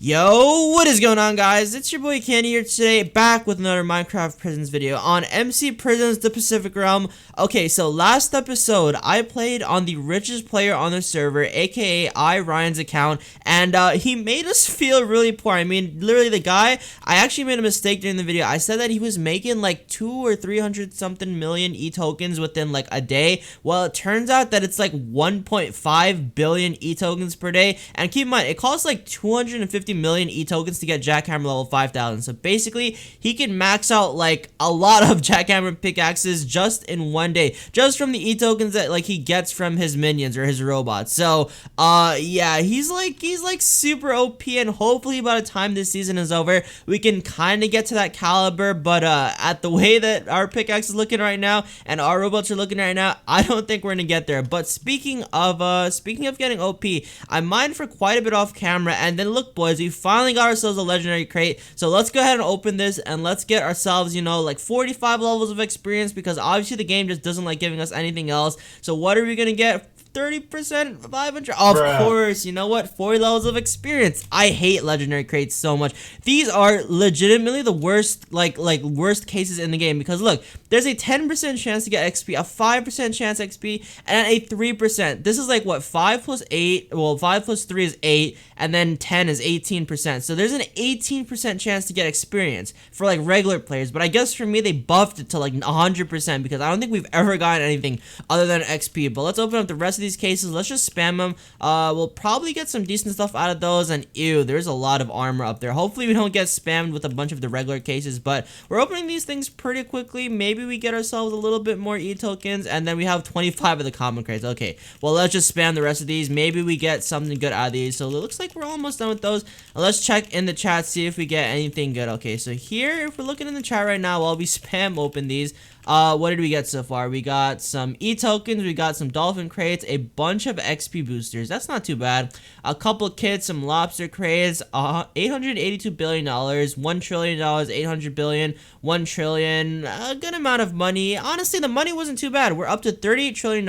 Yo, what is going on, guys? It's your boy Candy here today, back with another Minecraft Prisons video on MC Prisons, the Pacific Realm. Okay, so last episode, I played on the richest player on the server, aka Ryan's account, and he made us feel really poor. I mean, literally the guy, I actually made a mistake during the video. I said that he was making like 200 or 300 something million e-tokens within like a day. Well, it turns out that it's like 1.5 billion e-tokens per day, and keep in mind, it costs like 250 million e-tokens to get jackhammer level 5000. So basically he can max out like a lot of jackhammer pickaxes just in one day, just from the e-tokens that like he gets from his minions or his robots. So yeah, he's like super OP, and hopefully by the time this season is over we can kind of get to that caliber. But at the way that our pickaxe is looking right now and our robots are looking right now, I don't think we're gonna get there. But speaking of getting OP, I mined for quite a bit off camera, and then look, boys, we finally got ourselves a legendary crate. So let's go ahead and open this, and let's get ourselves, you know, like 45 levels of experience, because obviously the game just doesn't like giving us anything else. So what are we gonna get? 30%, 500, of course. You know what? 40 levels of experience. I hate legendary crates so much. These are legitimately the worst, like worst cases in the game, because look, there's a 10% chance to get XP, a 5% chance XP, and a 3%. This is like what, 5 plus 8, well, 5 plus 3 is 8, and then 10 is 18%. So there's an 18% chance to get experience for like regular players, but I guess for me they buffed it to like 100%, because I don't think we've ever gotten anything other than XP. But let's open up the rest of these cases. Let's just spam them. We'll probably get some decent stuff out of those. And ew, there's a lot of armor up there. Hopefully we don't get spammed with a bunch of the regular cases, but we're opening these things pretty quickly. Maybe we get ourselves a little bit more e-tokens, and then we have 25 of the common crates. Okay, well, let's just spam the rest of these. Maybe we get something good out of these. So it looks like we're almost done with those. Let's check in the chat, see if we get anything good. Okay, so here, if we're looking in the chat right now while we spam open these, what did we get so far? We got some e-tokens, we got some dolphin crates, a bunch of XP boosters. That's not too bad. A couple kits, some lobster crates, $882 billion, $1 trillion, 800 billion, 1 trillion, a good amount of money. Honestly, the money wasn't too bad. We're up to $38 trillion.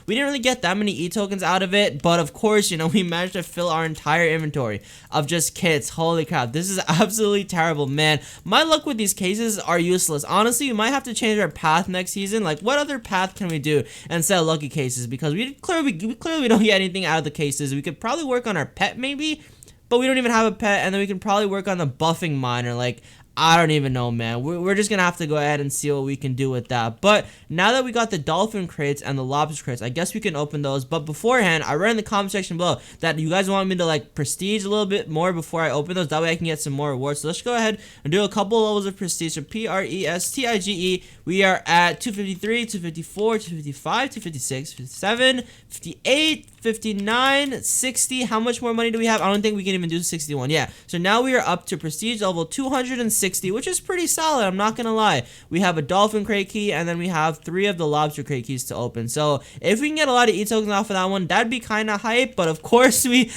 We didn't really get that many e-tokens out of it, but of course, you know, we managed to fill our entire inventory of just kits. Holy crap, this is absolutely terrible, man. My luck with these cases are useless. Honestly, we might have to change our path next season. Like, what other path can we do instead of lucky cases? Because we clearly don't get anything out of the cases. We could probably work on our pet maybe, but we don't even have a pet. And then we can probably work on the buffing miner. Like, I don't even know, man. We're just gonna have to go ahead and see what we can do with that. But now that we got the dolphin crates and the lobster crates, I guess we can open those. But beforehand, I read in the comment section below that you guys want me to like prestige a little bit more before I open those. That way I can get some more rewards. So let's go ahead and do a couple levels of prestige. So prestige, we are at 253, 254, 255, 256, 57, 58, 59, 60. How much more money do we have? I don't think we can even do 61. Yeah, so now we are up to prestige level 260, which is pretty solid, I'm not gonna lie. We have a dolphin crate key, and then we have 3 of the lobster crate keys to open. So if we can get a lot of e-tokens off of that one, that'd be kind of hype. But of course we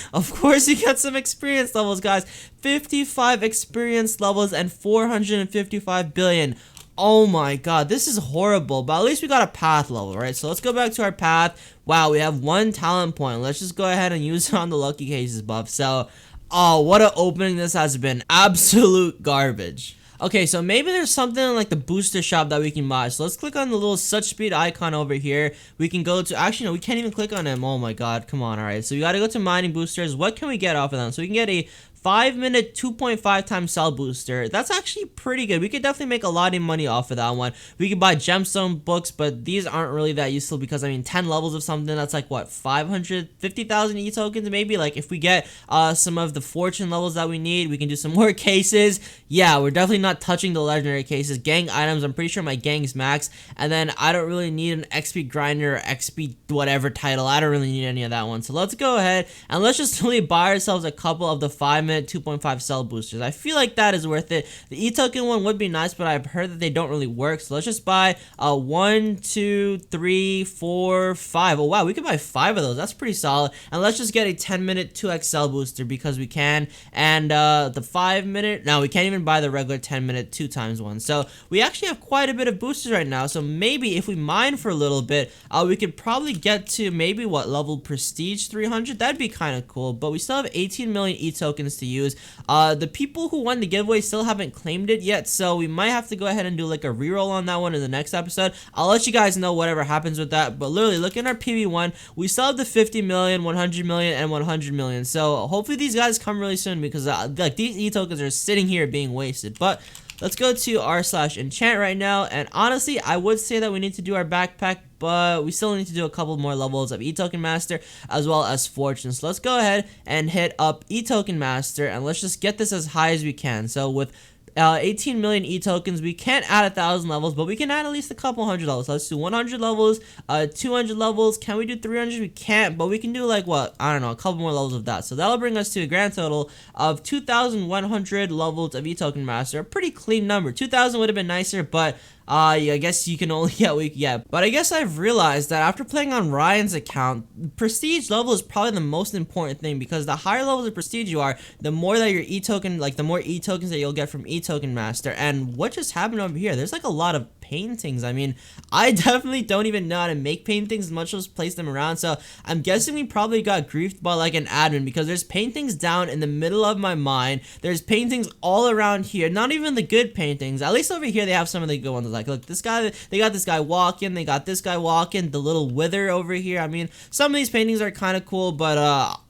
get some experience levels, guys. 55 experience levels and 455 billion. Oh my god, this is horrible, but at least we got a path level, right? So let's go back to our path. Wow, we have 1 talent point. Let's just go ahead and use it on the lucky cases buff. So, oh, what an opening this has been. Absolute garbage. Okay, so maybe there's something like the booster shop that we can buy. So let's click on the little such speed icon over here. We can go to, actually no, we can't even click on him. Oh my god, come on. All right, so we got to go to mining boosters. What can we get off of them? So we can get a 5-minute 2.5 times cell booster. That's actually pretty good. We could definitely make a lot of money off of that one. We could buy gemstone books, but these aren't really that useful, because I mean 10 levels of something, that's like what, 550,000 e-tokens maybe. Like if we get some of the fortune levels that we need, we can do some more cases. Yeah, we're definitely not touching the legendary cases. Gang items, I'm pretty sure my gang's max, and then I don't really need an XP grinder or XP whatever title. I don't really need any of that one. So let's go ahead and let's just really buy ourselves a couple of the 5-minute 2.5 cell boosters. I feel like that is worth it. The e-token one would be nice, but I've heard that they don't really work. So let's just buy 1, 2, 3, 4, 5. Oh wow, we could buy 5 of those. That's pretty solid. And let's just get a 10-minute 2x cell booster, because we can. And the 5-minute, no, we can't even buy the regular 10-minute 2 times one. So we actually have quite a bit of boosters right now. So maybe if we mine for a little bit, we could probably get to maybe what level prestige 300. That'd be kind of cool. But we still have 18 million e-tokens to use. The people who won the giveaway still haven't claimed it yet, so we might have to go ahead and do like a reroll on that one in the next episode. I'll let you guys know whatever happens with that, but literally look at our PV1. We still have the 50 million, 100 million, and 100 million, so hopefully these guys come really soon, because like these e-tokens are sitting here being wasted. But let's go to r/enchant right now, and honestly I would say that we need to do our backpack, but we still need to do a couple more levels of e-token master as well as fortune. So let's go ahead and hit up e-token master, and let's just get this as high as we can. So with 18 million e-tokens, we can't add 1,000 levels, but we can add at least a couple hundred levels. So let's do 100 levels, 200 levels. Can we do 300? We can't, but we can do like what, I don't know, a couple more levels of that. So that'll bring us to a grand total of 2,100 levels of e-token master. A pretty clean number. 2,000 would have been nicer, but yeah, I guess you can only get what you can get. But I guess I've realized that after playing on Ryan's account, prestige level is probably the most important thing, because the higher levels of prestige you are, the more that your e-token, like the more e-tokens that you'll get from e-token master. And what just happened over here? There's like a lot of paintings. I mean, I definitely don't even know how to make paintings, much as place them around. So I'm guessing we probably got griefed by like an admin, because there's paintings down in the middle of my mine. There's paintings all around here. Not even the good paintings. At least over here they have some of the good ones. Like, look, this guy, they got this guy walking, they got this guy walking, the little wither over here. I mean, some of these paintings are kind of cool, but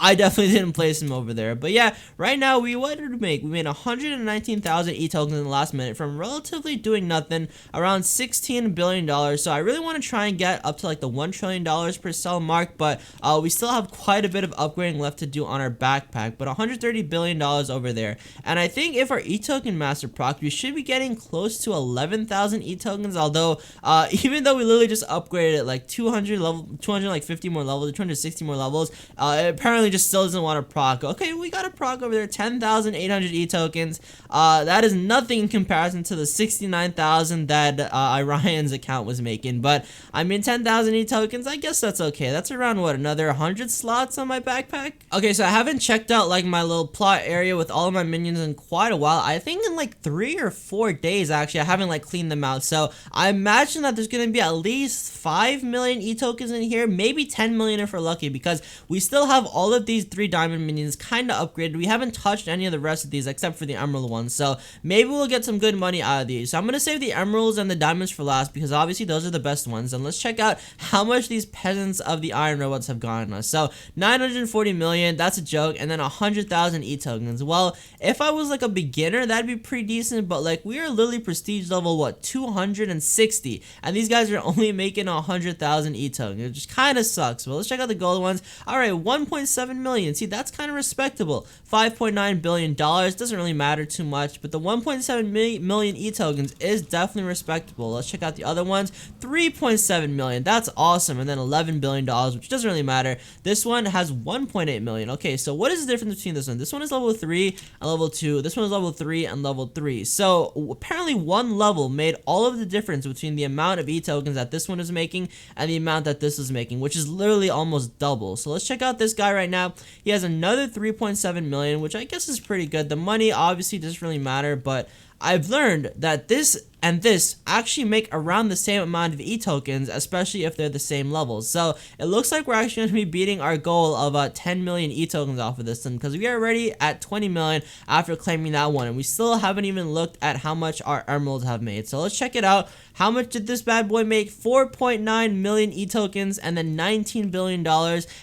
I definitely didn't place them over there. But yeah, right now what did we make? We made 119,000 e-tokens in the last minute from relatively doing nothing, around $16 billion. So I really want to try and get up to like the $1 trillion per cell mark, but we still have quite a bit of upgrading left to do on our backpack. But $130 billion over there, and I think if our e-token master proc, we should be getting close to 11,000 e-tokens. Although even though we literally just upgraded it like 250 more levels, 260 more levels, it apparently just still doesn't want to proc. Okay, we got a proc over there, 10,800 e-tokens. That is nothing in comparison to the 69,000 that Ryan's account was making. But I mean, 10,000 e-tokens, I guess that's okay. That's around what, another 100 slots on my backpack? Okay, so I haven't checked out like my little plot area with all of my minions in quite a while. I think in like 3 or 4 days actually. I haven't like cleaned them out, so I imagine that there's gonna be at least 5 million e-tokens in here, maybe 10 million if we're lucky, because we still have all of these 3 diamond minions kind of upgraded. We haven't touched any of the rest of these except for the emerald ones, so maybe we'll get some good money out of these. So I'm gonna save the emeralds and the diamonds for last, because obviously those are the best ones. And let's check out how much these peasants of the iron robots have gotten us. So 940 million, that's a joke, and then 100,000 e-tokens. Well, if I was like a beginner, that'd be pretty decent, but like we are literally prestige level what, 260, and these guys are only making 100,000 e-tokens. It just kind of sucks. Well, let's check out the gold ones. All right, 1.7 million. See, that's kind of respectable. 5.9 billion dollars doesn't really matter too much, but the 1.7 million e-tokens is definitely respectable. Let's check out the other ones. 3.7 million. That's awesome. And then 11 billion dollars, which doesn't really matter. This one has 1.8 million. Okay, so what is the difference between this one? This one is level 3 and level 2. This one is level 3 and level 3. So apparently one level made all of the difference between the amount of e-tokens that this one is making and the amount that this is making, which is literally almost double. So let's check out this guy right now. He has another 3.7 million, which I guess is pretty good. The money obviously doesn't really matter, but I've learned that this and this actually make around the same amount of e-tokens, especially if they're the same levels. So it looks like we're actually going to be beating our goal of 10 million e-tokens off of this one, because we are already at 20 million after claiming that one, and we still haven't even looked at how much our emeralds have made. So let's check it out. How much did this bad boy make? 4.9 million e-tokens and then $19 billion.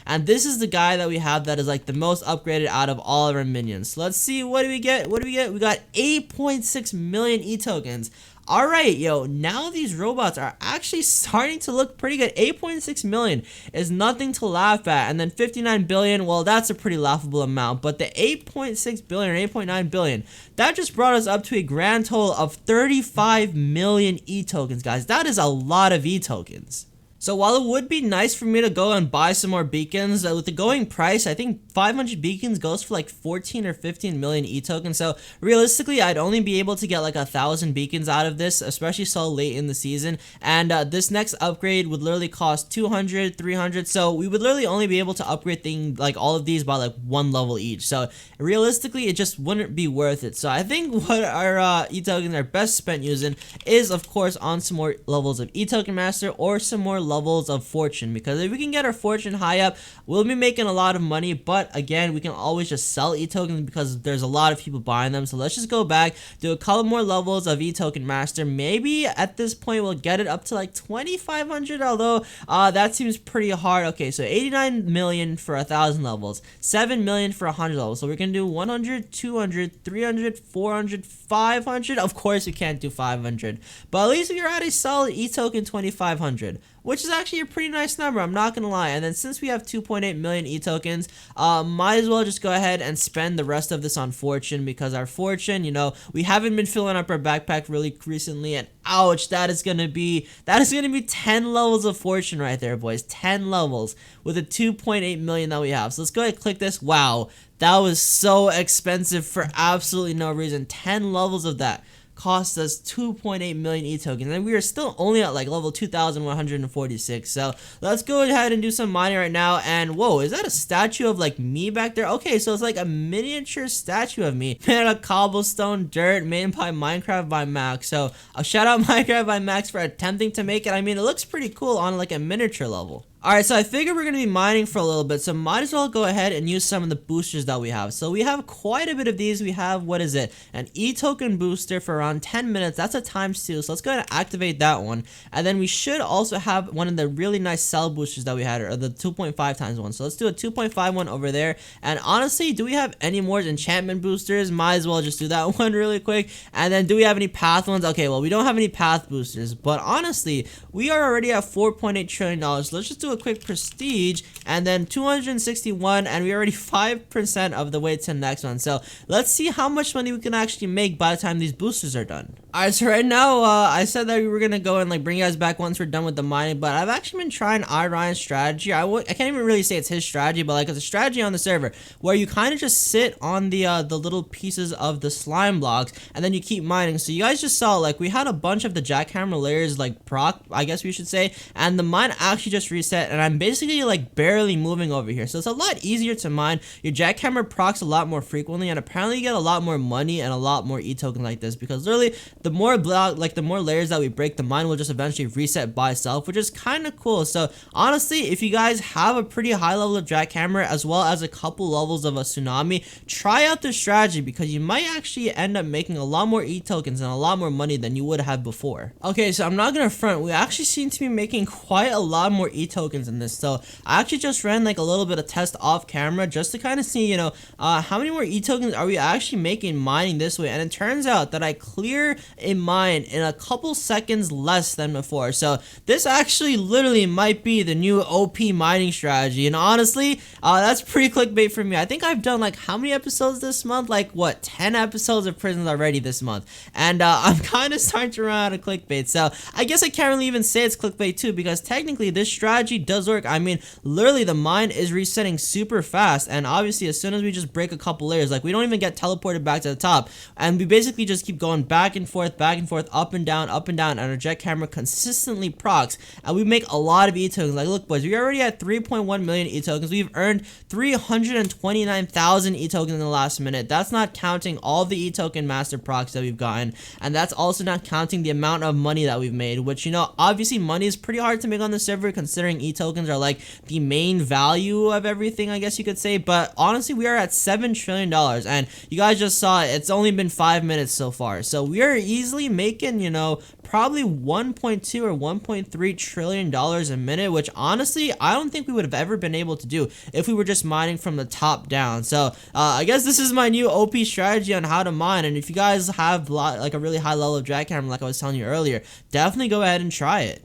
And this is the guy that we have that is like the most upgraded out of all of our minions. So let's see, what do we get? What do we get? We got 8.6 million e-tokens. Alright, yo, now these robots are actually starting to look pretty good. 8.6 million is nothing to laugh at. And then 59 billion, well, that's a pretty laughable amount. But the 8.6 billion or 8.9 billion, that just brought us up to a grand total of 35 million e-tokens, guys. That is a lot of e-tokens. So while it would be nice for me to go and buy some more beacons, with the going price, I think 500 beacons goes for like 14 or 15 million e-tokens. So realistically, I'd only be able to get like 1,000 beacons out of this, especially so late in the season. And this next upgrade would literally cost 200, 300. So we would literally only be able to upgrade things like all of these by like 1 level each. So realistically, it just wouldn't be worth it. So I think what our e-tokens are best spent using is, of course, on some more levels of e-token master or some more levels levels of fortune, because if we can get our fortune high up, we'll be making a lot of money. But again, we can always just sell e-tokens because there's a lot of people buying them. So let's just go back, do a couple more levels of e-token master. Maybe at this point we'll get it up to like 2,500, although that seems pretty hard. Okay, so 89 million for 1,000 levels, 7 million for 100 levels. So we're gonna do 100, 200, 300, 400, 500. Of course we can't do 500, but at least you're at a solid e-token 2,500, which is actually a pretty nice number, I'm not gonna lie. And then since we have 2.8 million e-tokens, might as well just go ahead and spend the rest of this on fortune, because our fortune, you know, we haven't been filling up our backpack really recently, and ouch, that is gonna be 10 levels of fortune right there, boys. 10 levels with the 2.8 million that we have. So let's go ahead and click this. Wow, that was so expensive for absolutely no reason. 10 levels of that cost us 2.8 million e-tokens, and we are still only at like level 2,146. So let's go ahead and do some mining right now. And whoa, is that a statue of like me back there? Okay, so it's like a miniature statue of me made out of cobblestone dirt, made by Minecraft by Max. So a shout out Minecraft by Max for attempting to make it. I mean, it looks pretty cool on like a miniature level. Alright, so I figure we're going to be mining for a little bit, so might as well go ahead and use some of the boosters that we have. So we have quite a bit of these. We have, what is it, an e-token booster for around 10 minutes. That's a ×2, so let's go ahead and activate that one. And then we should also have one of the really nice cell boosters that we had, or the 2.5 times one. So let's do a 2.5 one over there. And honestly, do we have any more enchantment boosters? Might as well just do that one really quick. And then do we have any path ones? Okay, well, we don't have any path boosters, but honestly, we are already at $4.8 trillion. So let's just do a quick prestige, and then 261, and we're already 5% of the way to the next one. So let's see how much money we can actually make by the time these boosters are done. Alright, so right now I said that we were gonna go and like bring you guys back once we're done with the mining, but I've actually been trying Ryan's strategy. I can't even really say it's his strategy, but like it's a strategy on the server where you kind of just sit on the little pieces of the slime blocks, and then you keep mining. So you guys just saw, like, we had a bunch of the jackhammer layers like proc, I guess we should say, and the mine actually just reset, and I'm basically like barely moving over here. So it's a lot easier to mine. Your jackhammer procs a lot more frequently, and apparently you get a lot more money and a lot more e-tokens like this, because literally the more the more layers that we break, the mine will just eventually reset by itself, which is kind of cool. So honestly, if you guys have a pretty high level of jackhammer as well as a couple levels of a tsunami, try out this strategy, because you might actually end up making a lot more e-tokens and a lot more money than you would have before. Okay, so I'm not gonna front, we actually seem to be making quite a lot more e-tokens in this. So I actually just ran like a little bit of test off camera just to kind of see, you know, how many more e-tokens are we actually making mining this way. And it turns out that I clear a mine in a couple seconds less than before. So this actually literally might be the new OP mining strategy. And honestly, that's pretty clickbait for me. I think I've done like how many episodes this month? Like what, 10 episodes of Prisons already this month. And I'm kind of starting to run out of clickbait. So I guess I can't really even say it's clickbait too, because technically this strategy does work. I mean, literally the mine is resetting super fast, and obviously as soon as we just break a couple layers, like we don't even get teleported back to the top, and we basically just keep going back and forth, up and down, and our jackhammer consistently procs, and we make a lot of e-tokens. Like, look boys, we're already at 3.1 million e-tokens. We've earned 329,000 e-tokens in the last minute. That's not counting all the e-token master procs that we've gotten, and that's also not counting the amount of money that we've made, which, you know, obviously money is pretty hard to make on the server, considering e-tokens are like the main value of everything, I guess you could say. But honestly, we are at $7 trillion, and you guys just saw it. It's only been 5 minutes so far, so we are easily making, you know, probably 1.2 or 1.3 trillion dollars a minute, which honestly I don't think we would have ever been able to do if we were just mining from the top down. So I guess this is my new OP strategy on how to mine, and if you guys have like a really high level of jackhammer like I was telling you earlier, definitely go ahead and try it.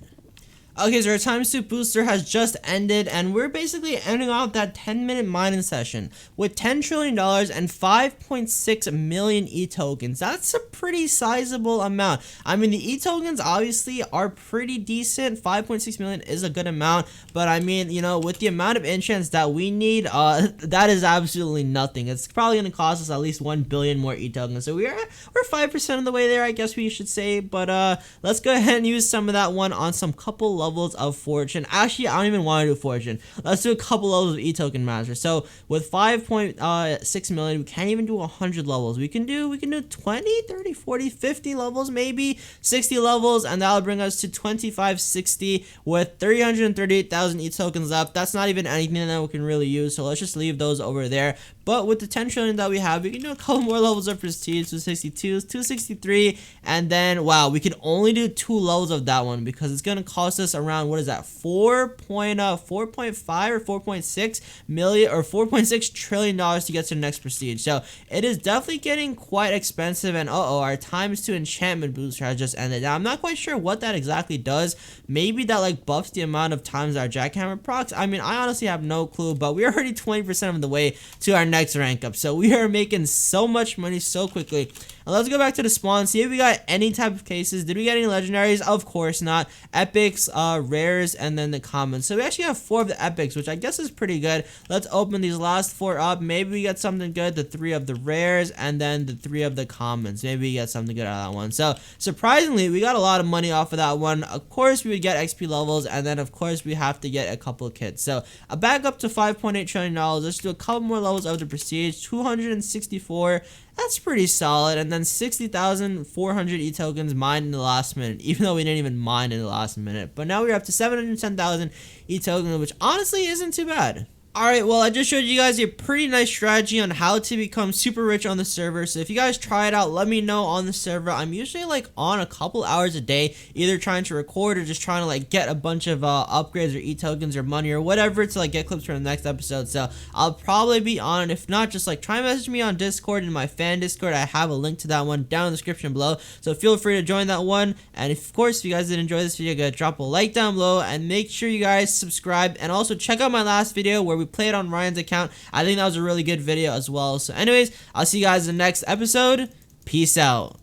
Okay, so our time suit booster has just ended, and we're basically ending off that 10-minute mining session with $10 trillion and 5.6 million e-tokens. That's a pretty sizable amount. I mean, the e-tokens obviously are pretty decent. 5.6 million is a good amount, but I mean, you know, with the amount of enchants that we need, that is absolutely nothing. It's probably going to cost us at least 1 billion more e-tokens. So we're 5% of the way there, I guess we should say, but let's go ahead and use some of that one on some couple levels levels of fortune. Actually, I don't even want to do fortune. Let's do a couple levels of e-token master. So with 5.6 million, we can't even do 100 levels. We can do 20, 30, 40, 50 levels, maybe 60 levels, and that'll bring us to 2560 with 338,000 e-tokens left. That's not even anything that we can really use, so let's just leave those over there. But with the 10 trillion that we have, we can do a couple more levels of prestige, 262, 263, and then, wow, we can only do 2 levels of that one because it's going to cost us around, what is that, 4.5 or 4.6 million or 4.6 trillion dollars to get to the next prestige. So it is definitely getting quite expensive, and our times to enchantment booster has just ended. Now, I'm not quite sure what that exactly does. Maybe that like buffs the amount of times our jackhammer procs. I mean, I honestly have no clue, but we're already 20% of the way to our next rank up, so we are making so much money so quickly. And let's go back to the spawn, see if we got any type of cases. Did we get any legendaries? Of course not. Epics, rares, and then the commons. So we actually have 4 of the epics, which I guess is pretty good. Let's open these last 4 up. Maybe we get something good, the 3 of the rares, and then the 3 of the commons. Maybe we get something good out of that one. So surprisingly, we got a lot of money off of that one. Of course, we would get XP levels, and then of course we have to get a couple of kits. So a back up to $5.8 trillion. Let's do a couple more levels of the prestige. 264. That's pretty solid. And then 60,400 e-tokens mined in the last minute, even though we didn't even mine in the last minute. But now we're up to 710,000 e-tokens, which honestly isn't too bad. Alright, well, I just showed you guys a pretty nice strategy on how to become super rich on the server. So if you guys try it out, let me know on the server. I'm usually like on a couple hours a day, either trying to record or just trying to like get a bunch of upgrades or e-tokens or money or whatever to like get clips for the next episode. So I'll probably be on it. If not, just like try and message me on Discord, in my fan Discord. I have a link to that one down in the description below, so feel free to join that one. And of course, if you guys did enjoy this video, go drop a like down below and make sure you guys subscribe, and also check out my last video where we played on Ryan's account. I think that was a really good video as well. So anyways, I'll see you guys in the next episode. Peace out.